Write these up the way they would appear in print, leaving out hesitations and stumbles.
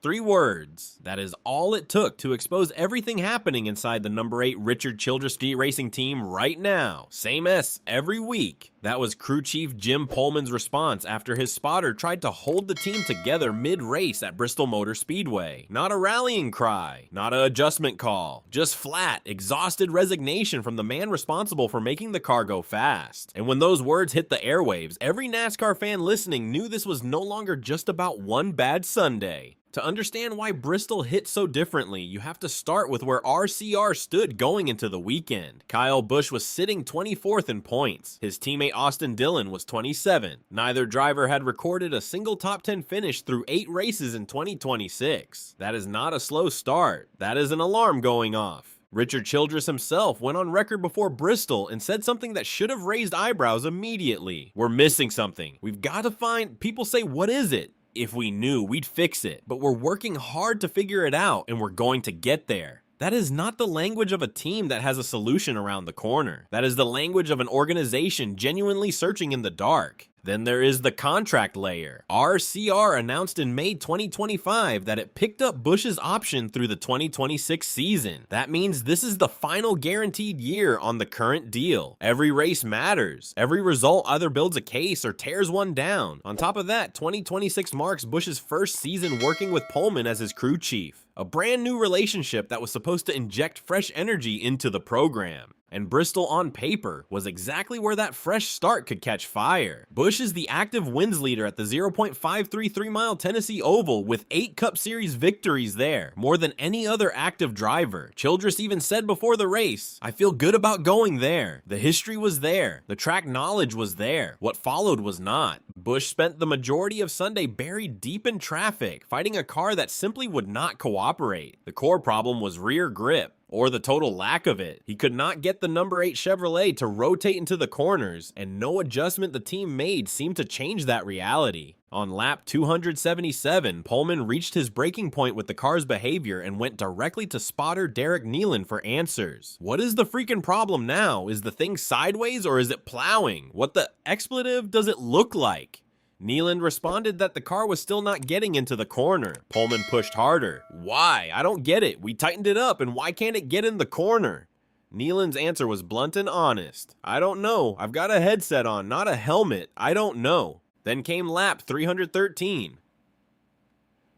3 words. That is all it took to expose everything happening inside the number 8 Richard Childress Racing team right now. Same S every week. That was crew chief Jim Pohlman's response after his spotter tried to hold the team together mid-race at Bristol Motor Speedway. Not a rallying cry, not an adjustment call, just flat, exhausted resignation from the man responsible for making the car go fast. And when those words hit the airwaves, every NASCAR fan listening knew this was no longer just about one bad Sunday. To understand why Bristol hit so differently, you have to start with where RCR stood going into the weekend. Kyle Busch was sitting 24th in points. His teammate Austin Dillon was 27th. Neither driver had recorded a single top 10 finish through 8 races in 2026. That is not a slow start. That is an alarm going off. Richard Childress himself went on record before Bristol and said something that should have raised eyebrows immediately. We're missing something. We've got to find, people say, what is it? If we knew, we'd fix it, but we're working hard to figure it out, and we're going to get there. That is not the language of a team that has a solution around the corner. That is the language of an organization genuinely searching in the dark. Then there is the contract layer. RCR announced in May 2025 that it picked up Busch's option through the 2026 season. That means this is the final guaranteed year on the current deal. Every race matters. Every result either builds a case or tears one down. On top of that, 2026 marks Busch's first season working with Pohlman as his crew chief. A brand new relationship that was supposed to inject fresh energy into the program. And Bristol on paper was exactly where that fresh start could catch fire. Busch is the active wins leader at the 0.533 mile Tennessee Oval with 8 Cup Series victories there, more than any other active driver. Childress even said before the race, "I feel good about going there." The history was there. The track knowledge was there. What followed was not. Busch spent the majority of Sunday buried deep in traffic, fighting a car that simply would not cooperate. The core problem was rear grip, or the total lack of it. He could not get the number 8 Chevrolet to rotate into the corners, and no adjustment the team made seemed to change that reality. On lap 277, Pohlman reached his breaking point with the car's behavior and went directly to spotter Derek Nealon for answers. What is the freaking problem now? Is the thing sideways or is it plowing? What the expletive does it look like? Nealon responded that the car was still not getting into the corner. Pohlman pushed harder. Why? I don't get it. We tightened it up, and why can't it get in the corner? Nealon's answer was blunt and honest. I don't know. I've got a headset on, not a helmet. I don't know. Then came lap 313.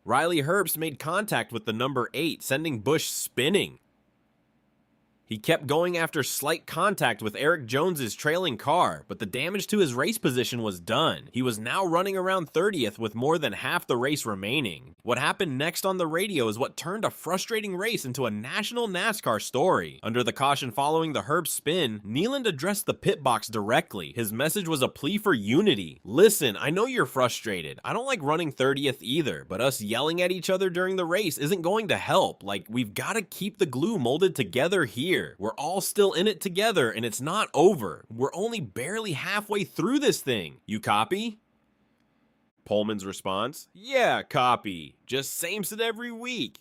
Riley Herbst made contact with the number 8, sending Busch spinning. He kept going after slight contact with Eric Jones's trailing car, but the damage to his race position was done. He was now running around 30th with more than half the race remaining. What happened next on the radio is what turned a frustrating race into a national NASCAR story. Under the caution following the Herbst spin, Nealon addressed the pit box directly. His message was a plea for unity. Listen, I know you're frustrated. I don't like running 30th either, but us yelling at each other during the race isn't going to help. Like, we've got to keep the glue molded together here. We're all still in it together, and it's not over. We're only barely halfway through this thing. You copy? Pohlman's response, yeah, copy. Just same's it every week.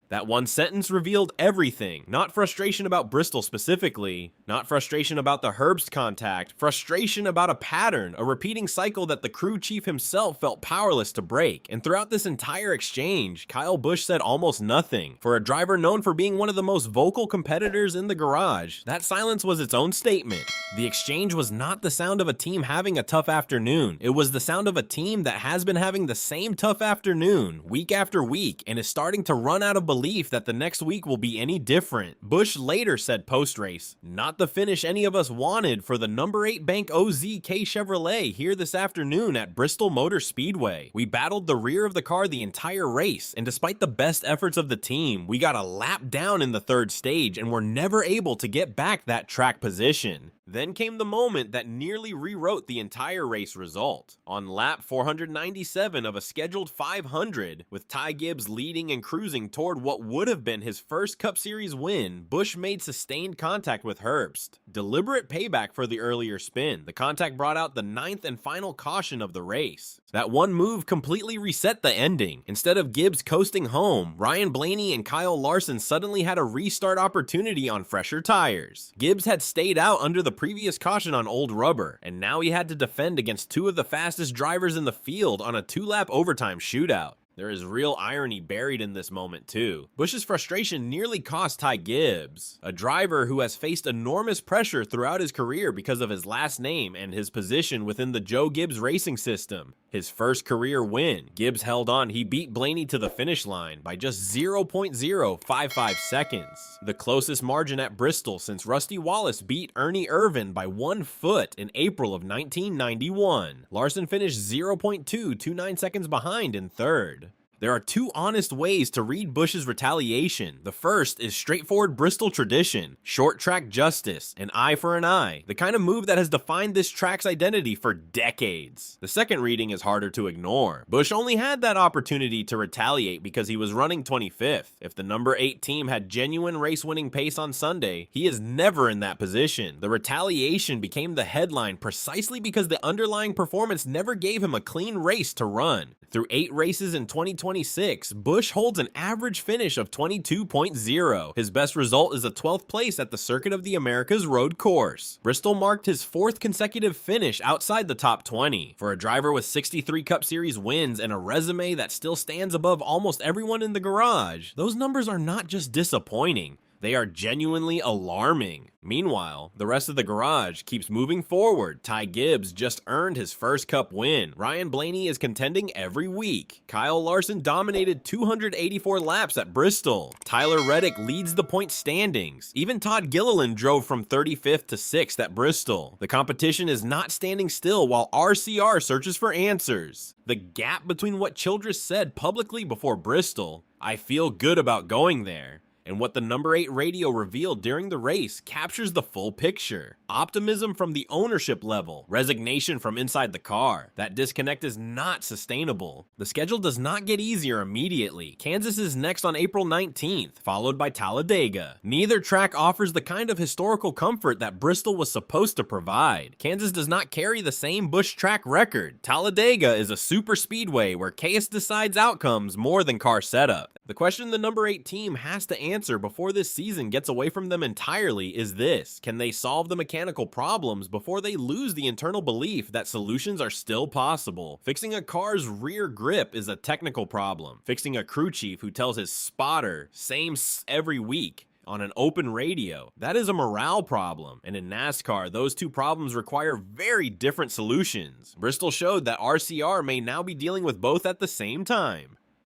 That one sentence revealed everything. Not frustration about Bristol specifically, not frustration about the Herbst contact, frustration about a pattern, a repeating cycle that the crew chief himself felt powerless to break. And throughout this entire exchange, Kyle Busch said almost nothing. For a driver known for being one of the most vocal competitors in the garage, that silence was its own statement. The exchange was not the sound of a team having a tough afternoon. It was the sound of a team that has been having the same tough afternoon week after week and is starting to run out of belief that the next week will be any different. Busch later said post-race, "Not the finish any of us wanted for the number 8 Bank OZK Chevrolet here this afternoon at Bristol Motor Speedway. We battled the rear of the car the entire race, and despite the best efforts of the team, we got a lap down in the 3rd stage and were never able to get back that track position." Then came the moment that nearly rewrote the entire race result. On lap 497 of a scheduled 500, with Ty Gibbs leading and cruising toward what would have been his first Cup Series win, Busch made sustained contact with Herbst. Deliberate payback for the earlier spin. The contact brought out the 9th and final caution of the race. That one move completely reset the ending. Instead of Gibbs coasting home, Ryan Blaney and Kyle Larson suddenly had a restart opportunity on fresher tires. Gibbs had stayed out under the previous caution on old rubber, and now he had to defend against 2 of the fastest drivers in the field on a 2-lap overtime shootout. There is real irony buried in this moment too. Busch's frustration nearly cost Ty Gibbs, a driver who has faced enormous pressure throughout his career because of his last name and his position within the Joe Gibbs racing system. His first career win, Gibbs held on. He beat Blaney to the finish line by just 0.055 seconds, the closest margin at Bristol since Rusty Wallace beat Ernie Irvan by 1 foot in April of 1991. Larson finished 0.229 seconds behind in third. There are two honest ways to read Busch's retaliation. The first is straightforward Bristol tradition, short track justice, an eye for an eye, the kind of move that has defined this track's identity for decades. The second reading is harder to ignore. Busch only had that opportunity to retaliate because he was running 25th. If the number 8 team had genuine race-winning pace on Sunday, he is never in that position. The retaliation became the headline precisely because the underlying performance never gave him a clean race to run. Through 8 races in 2026, Busch holds an average finish of 22.0. His best result is a 12th place at the Circuit of the Americas road course. Bristol marked his 4th consecutive finish outside the top 20. For a driver with 63 Cup Series wins and a resume that still stands above almost everyone in the garage, those numbers are not just disappointing. They are genuinely alarming. Meanwhile, the rest of the garage keeps moving forward. Ty Gibbs just earned his first Cup win. Ryan Blaney is contending every week. Kyle Larson dominated 284 laps at Bristol. Tyler Reddick leads the point standings. Even Todd Gilliland drove from 35th to 6th at Bristol. The competition is not standing still while RCR searches for answers. The gap between what Childress said publicly before Bristol, "I feel good about going there," and what the number 8 radio revealed during the race captures the full picture. Optimism from the ownership level, resignation from inside the car. That disconnect is not sustainable. The schedule does not get easier immediately. Kansas is next on April 19th, followed by Talladega. Neither track offers the kind of historical comfort that Bristol was supposed to provide. Kansas does not carry the same Busch track record. Talladega is a super speedway where chaos decides outcomes more than car setup. The question the number 8 team has to answer before this season gets away from them entirely is this: can they solve the mechanical problems before they lose the internal belief that solutions are still possible? Fixing a car's rear grip is a technical problem. Fixing a crew chief who tells his spotter same every week on an open radio, that is a morale problem. And in NASCAR, those two problems require very different solutions. Bristol showed that RCR may now be dealing with both at the same time.